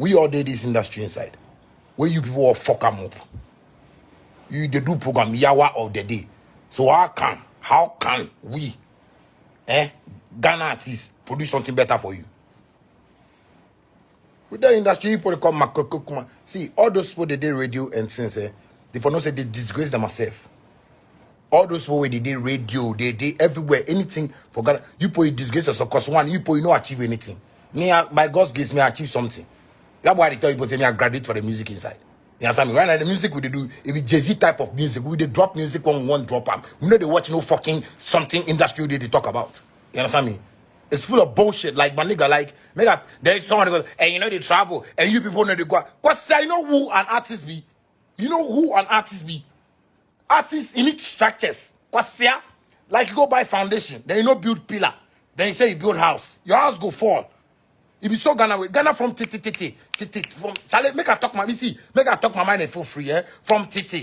We all did this industry inside. Where you people all fuck them up. You they do program yawa of the day. So how can we Ghana artists produce something better for you? With the industry, people come Makoko. See, all those people they did radio and since they for no say they disgrace themselves. All those people they did radio, they did everywhere, anything for Ghana. You put disgrace yourself because one, you put you not achieve anything. Me, by God's grace, me achieve something. That's why they tell people say me I graduate for the music inside. You understand me? Right now the music we do, it be Jay-Z type of music. We they drop music on one drop. We know they watch no fucking something industry they talk about. You understand me? It's full of bullshit. Like my nigga, like nigga, there's someone that goes, and you know they travel, and you people know they go. Cause you know who an artist be? You know who an artist be? Artists in each structures. Cause yeah, like you go buy foundation, then you know build pillar, then you say you build house, your house go fall. You be so Ghana from titi from Charlie, make I talk my make I talk my mind and feel free, from titi,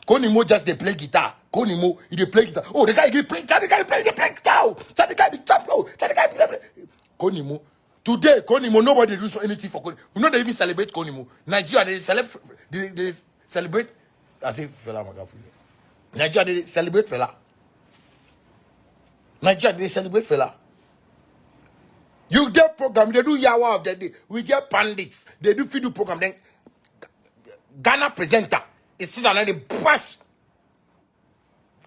Konimo just they play guitar. Konimo, they play guitar. Oh, the guy play guitar, they play guitar. The guy be champion, the guy play. Konimo. Today, Konimo, nobody do anything for Konimo. You know they even celebrate Konimo. Nigeria, they celebrate. I say fella magafu. Nigeria, they celebrate fella. Nigeria, they celebrate fella. You get program, they do yawa of the day. We get pandits, they do feed program. Then Ghana presenter is still another brush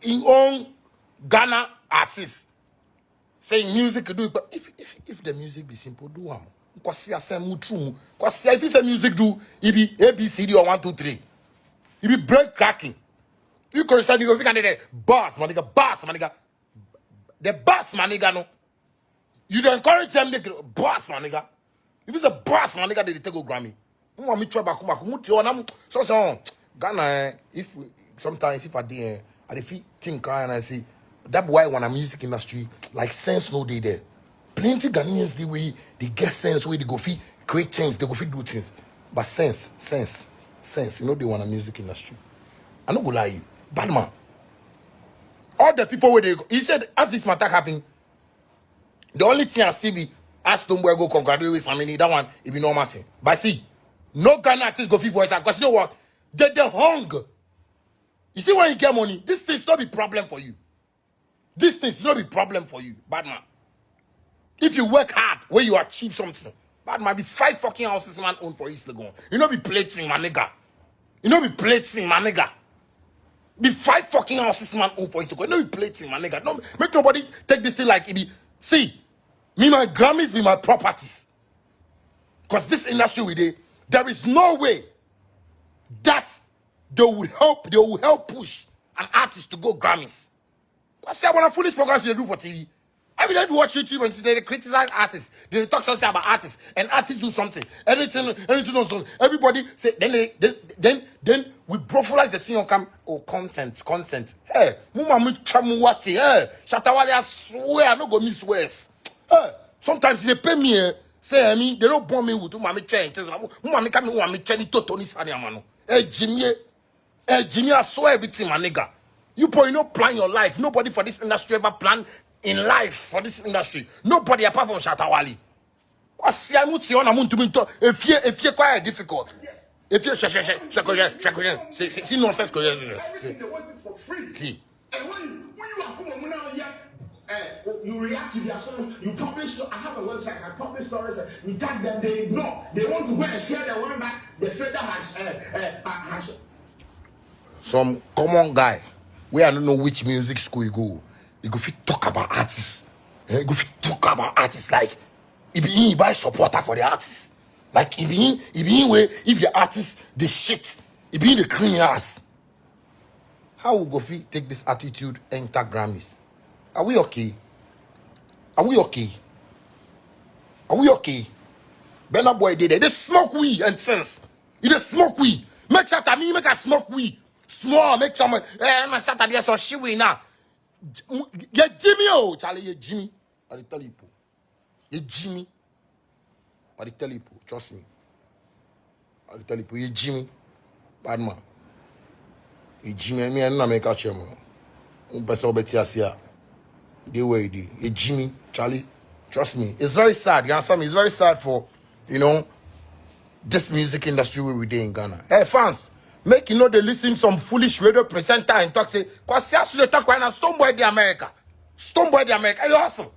in own Ghana artists saying music do it. But if the music be simple, do one. Because if it's a music do, it be A B C D or 1 2 3. It be break cracking. You can start you go the boss, my nigga. The boss, my nigga, no. You don't encourage them to boss, my nigga. If it's a boss, my nigga, they take a Grammy. Want me try back, so Ghana. Sometimes if I think and I see that why when I'm music industry like sense no day there. Plenty Ghanaians the way they get sense where they go fit create things, they go fit do things, but sense. You know they want a music industry. I don't go lie you, bad man. All the people where they go, he said as this matter happen. The only thing I see be ask them where go graduate with somebody, that one it be normal thing. But see, no Ghana artist go fit voice because you know what? They hung. You see when you get money, this thing's not be problem for you. This thing's not be problem for you, bad man. If you work hard, where you achieve something, bad man be 5 fucking houses man own for East Legon. You know be plating, my nigga. You know be plating, my nigga. Be 5 fucking houses man own for East Legon. You know be plating, my nigga. Don't make nobody take this thing like it be. See. Me, my Grammys be my properties. Because this industry we did, there is no way that they will help push an artist to go Grammys. Because I want to foolish programs they do for TV. Every day you watch YouTube and see they criticize artists. They talk something about artists. And artists do something. Anything else. Everybody say then we profilize the thing on content. Hey, mama me chamu wati. Hey, Shatawale I swear I no go miss words. Sometimes they pay me, say I mean they don't bomb me with mommy chain. Mommy come me mommy chain to Tony Sani amano. Jimmy, I saw everything, my nigga. You probably not plan your life. Nobody for this industry ever plan in life for this industry. Nobody apart from Shatawale. If you're quite difficult. If you're see nonsense. Everything they want it for free. See. And when you are now here. You react to their song, you publish. I have a website, I publish stories, you tag them, they ignore. They want to go and share the one that the federal has. Some common guy, where I don't know which music school you go. You go fit talk about artists. You go fit talk about artists like he buy supporter for the artists. Like he be where if your artist the shit, he be the clean ass. How we go fit take this attitude enter Grammys? Are we okay? Benna boy did it. They smoke weed and sense. You just smoke weed. Make sure that me make a smoke weed. Small, make some. My shot at so she we now. Yeah, Jimmy, oh, Charlie, yeah, Jimmy. I tell you, yeah, Jimmy. I tell you, trust me. I tell you, yeah, Jimmy. Bad man. Yeah, Jimmy, me and I make a chairman. Best of it, they were the Jimmy, Charlie, trust me. It's very sad. You understand me? It's very sad for, this music industry we dey in Ghana. Hey fans, make you know they listen some foolish radio presenter and talk say, cause yes, they talk right now, Stonebwoy the America. Stonebwoy the America, you awesome.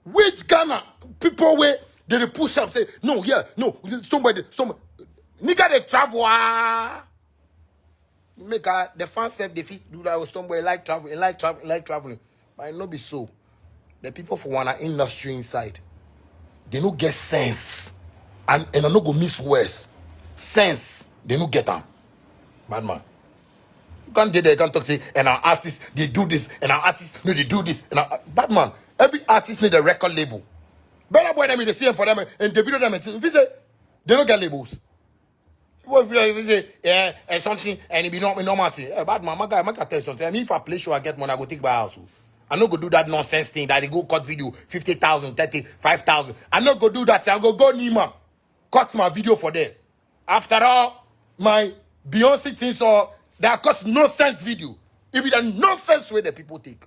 Which Ghana people where they push up say, no, yeah, no, Stonebwoy. Nigga they travel. Make the fans say they fit do that with Stonebwoy like traveling. But it no be so. The people for one industry inside, they no get sense. And I no go miss words. Sense, they no get them. Bad man. You can't do that, you can't talk say, and our artists, they do this, and our artists, no, they do this. Bad man, every artist need a record label. Better boy them in the CM for them and the video them. If you say, they don't get labels. If you say, yeah, and something, and it be not normal thing. Bad man, my guy, I tell you something. I mean, if I play show, I get money, I go take my house. I no go do that nonsense thing that they go cut video 50,000, 35,000. I no go do that. I go Nima, cut my video for them. After all, my Beyonce things or that cut nonsense video. If it a nonsense way that people take.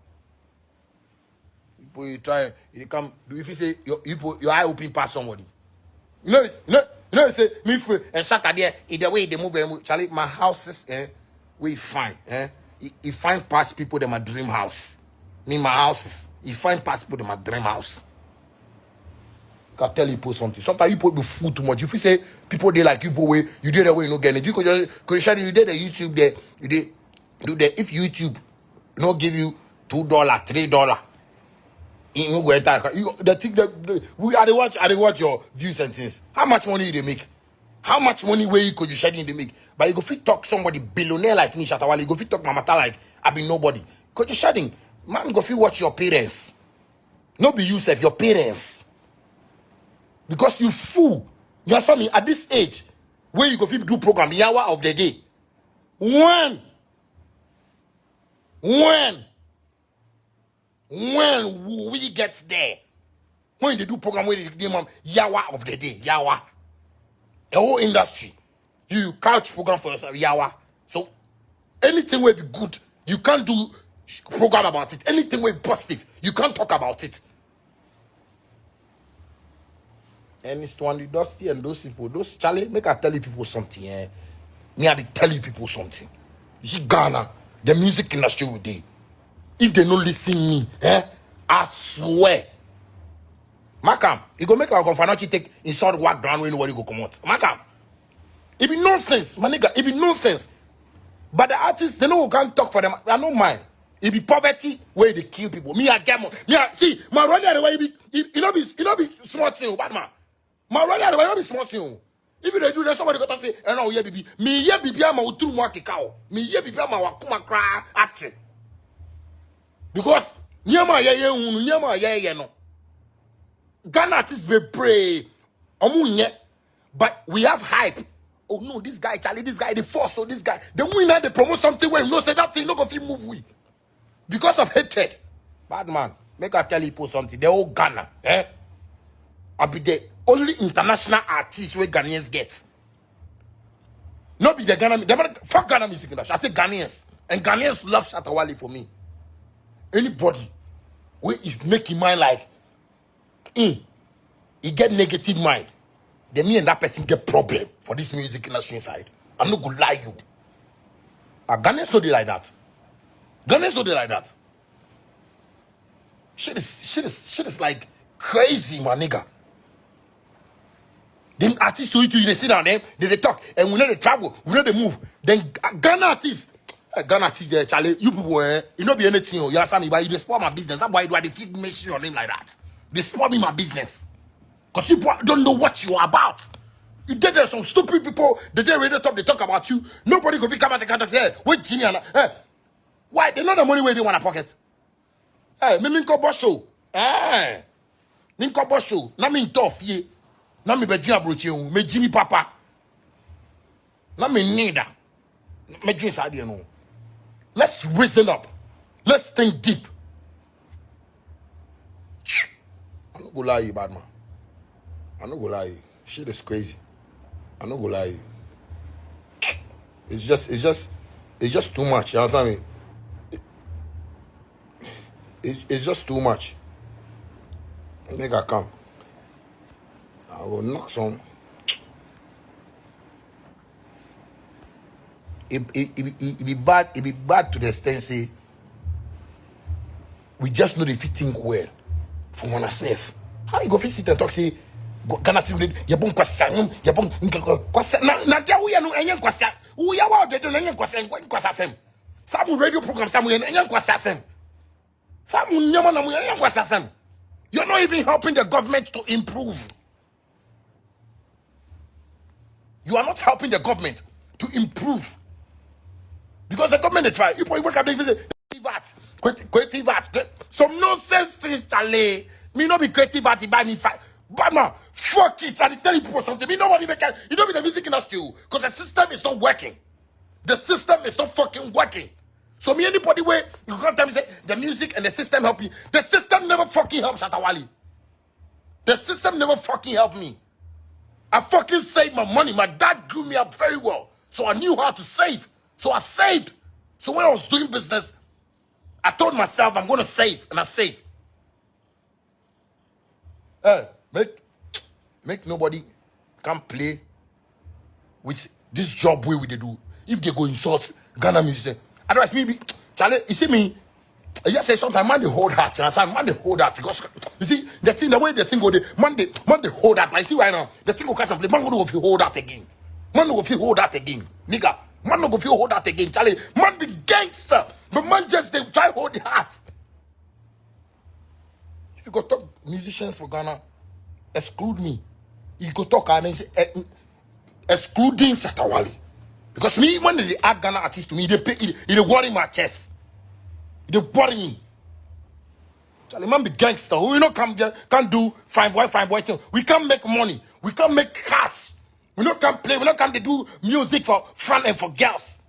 People you try, you come. If you say your eye open past somebody, you know, say me free and Saturday. Either way they move. Charlie, my houses, we fine, you find past people that my dream house. Me, my houses. You find past people that my dream house. I can tell you post something. Sometimes you put the food too much. If you say people they like you put away, you did the way you no get it. You could you did the YouTube there. You did do that. If YouTube not give you $2, $3, you no go enter. You the thing that we are they watch your views and things. How much money they make? How much money where you could you shedding they make? But you go fit talk somebody billionaire like me, Shatawale. You go fit talk Mamata like I be nobody. Could you shedding? Man go fit watch your parents. No be you said your parents. Because you fool. You understand me? At this age, where you go fit do program, the hour of the day. When will we get there? When they do program where they name yawa of the day, yawa. The whole industry. You couch program for yourself, yawa. So anything will be good, you can't do program about it. Anything will be positive, you can't talk about it. And it's one the Dusty and those people, those Charlie, make I tell you people something, Me I tell you people something. You see Ghana, the music industry with they. If they don't listen me, I swear. Makam, you go make like a financial take inside work ground when nobody go come out. Makam, it be nonsense, my nigga, it be nonsense. But the artists, they know who can't talk for them. I don't mind. It be poverty where they kill people. Me I get more. See, my brother the way it not be smart thing, bad man. My brother the way it not be smart thing. If they do that, somebody got to say, no, yeah, baby. Me yeah, baby, I'm a true market cow. Me yeah, baby, I'm a kuma cry acting. Because nyama yeah no. Ghana artists be pray. But we have hype. Oh no, this guy, Charlie, this guy, the force, so this guy. The winner, they promote something when no say that thing, no go fit move we. Because of hatred. Bad man, make I tell you something. The whole Ghana, I be the only international artist where Ghanaians get. Not be the Ghana, fuck Ghana music industry. I say Ghanaians. And Ghanaians love Shatawale for me. Anybody where is making mind like he get negative mind, then me and that person get problem for this music industry inside. I'm not gonna lie you. Ghanaians so they like that. Ghanaians so they like that. Shit is like crazy, my nigga. Them artists to you, they sit down there, they talk, and we know they travel, we know they move. Then Ghana artists there, Charlie, you people, you know be anything, you understand me, but you just spoil my business. That's why they feed mention your name like that. They spoil me my business. Because people don't know what you are about. You did there some stupid people, they did radio top, they talk about you. Nobody could come out and say, wait, genius. Why? They know the money where they want to pocket. Me minko bosho. Minko bosho. Na min tough ye. Na mi bejia broche me Jimmy Papa. Na me nida. Me dreams idea no. Let's reason up. Let's think deep. I'm not gonna lie you, bad man. I'm not gonna lie you. Shit is crazy. I'm not gonna lie you. It's just too much. You understand me? It's just too much. Make I come. I will knock some. it be bad. It be bad to the extent say we just know if you think well for one ourselves. How you go fit sit and talk say Ghana team you bon kwasa you bon kwasa na dia we no enye kwasa we ya wa de no enye kwasa sem. Some radio program some enye kwasa sem. Some nyama na enye kwasa sem. You're not even helping the government to improve. You are not helping the government to improve. Because the government they try. You wake up and say, creative arts. Some nonsense things, Charlie. Me not be creative art, buy me fight. But man, fuck it. I tell you people something. Me nobody make it. You don't be the music industry. Because the system is not working. The system is not fucking working. So me anybody way, you can't tell me say, the music and the system help you. The system never fucking helps Atawali. The system never fucking helped me. I fucking saved my money. My dad grew me up very well. So I knew how to save. So I saved. So when I was doing business, I told myself I'm going to save. And I saved. Make nobody come play with this job way we they do. If they go insult Ghana music. Otherwise, maybe, Charlie, you see me, I just say sometimes man they hold heart. And I say man they hold heart. Because, you see, the way the thing go, man they hold heart. I see right now, the thing go catch and play. Man go go feel hold heart again. Man go feel hold heart again. Nigga, man go feel hold heart again. Charlie, man be gangster. But man just they try hold the heart. If you go talk musicians for Ghana, exclude me. You go talk and say excluding Satawali. Because me, when they add Ghana artists to me, they worry my chest. They worry me. Charlie, man be gangster. We not can't do fine boy thing. We can't make money. We can't make cash. We not can play. We not can do music for fun and for girls.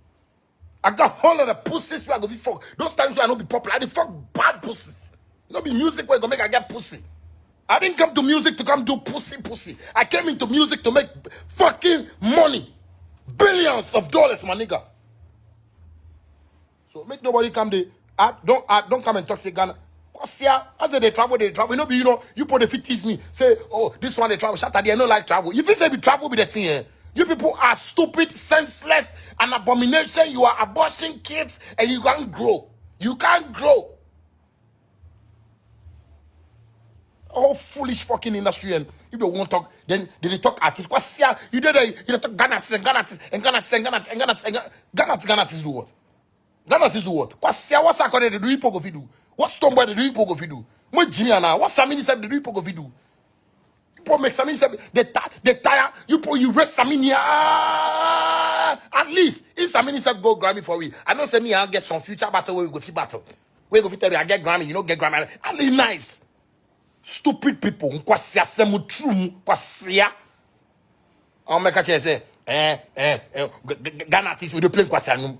I got all of the pussies where I go be fuck. Those times where I don't be popular, I dey fuck bad pussies. Not be music where I go make I get pussy. I didn't come to music to come do pussy. I came into music to make fucking money. Billions of dollars, my nigga. So make nobody come there. Don't come and talk to Ghana. Cause yeah, as they travel. You know, you put the 50s me. Say, oh, this one they travel. Shut up, I don't like travel. If you say we travel with the thing, you people are stupid, senseless, an abomination. You are abortion kids and you can't grow. You can't grow. Oh, foolish fucking industry, and if they won't talk, then they talk artists. Cause yeah, you talk Ghana artists and Ghana artists do what? Ghana artists do what? Cause yeah, what's that they do? You pogo do? What Stonebwoy they do? You pogo do? What Jimmy now? What Samini said they do? You pogo do? People make Samini said they tire. You rest Samini. At least if Samini said go Grammy for we, I know say me I'll get some future battle where we go fit battle. We go fit tell me I get Grammy, you know get Grammy. At least nice. Stupid people, nkwasia semu true nkwasia. On make a say, Ghana artists we do play nkwasia no.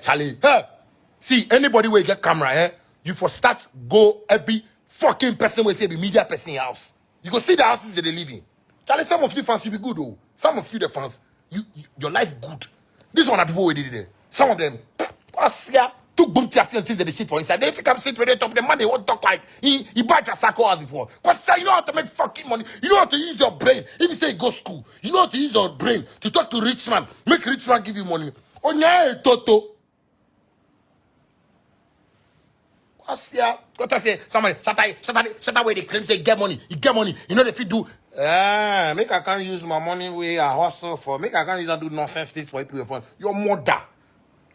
Charlie, see anybody where you get camera, you for start go every fucking person will say be media person in house. You go see the houses that they live in. Charlie, some of you fans will be good though. Some of you the fans, your life good. This one are people who did it. Some of them, nkwasia. Took boom to things that they sit for inside. If you come sit with the top, the money won't talk like he bought a circle as before. Because you know how to make fucking money. You know how to use your brain. If you say go school, you know how to use your brain to talk to rich man. Make rich man give you money. Onya toto. Because yeah, got to say somebody shut away they claim say get money. You get money. You know if you do. Make I can't use my money where I hustle for. Make I can't use and do nonsense things for people. Your mother.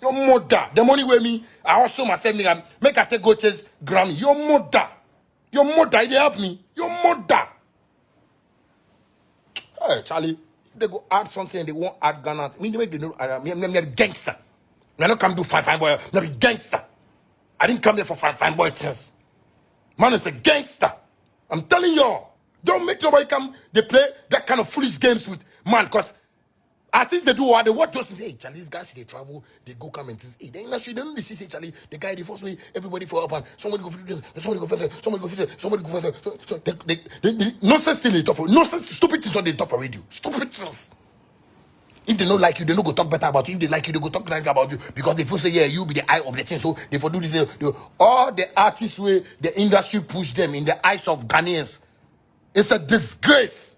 Your mother, the money with me, I also myself make I take go chase Grammy. Your mother, they help me. Your mother. Hey, Charlie, if they go add something and they won't add Ghana, me they make the know me gangster. Me not come do fine boy. Me be gangster. I didn't come here for fine boy things. Man is a gangster. I'm telling y'all, don't make nobody come. They play that kind of foolish games with man, cause. Artists they do what they watch just say, hey, Charlie, these guys they travel, they go come and say, hey, the industry they don't really say, Charlie, the guy they force me, everybody for up and somebody go for this, somebody go for that, somebody go for that, somebody go for that. So they nonsense thing they talk for nonsense, stupid things what they talk for radio. Stupid things. If they don't like you, they don't go talk better about you. If they like you, they go talk nice about you. Because they feel say, yeah, you be the eye of the thing. So they for do this. All the artists where the industry push them in the eyes of Ghanaians. It's a disgrace.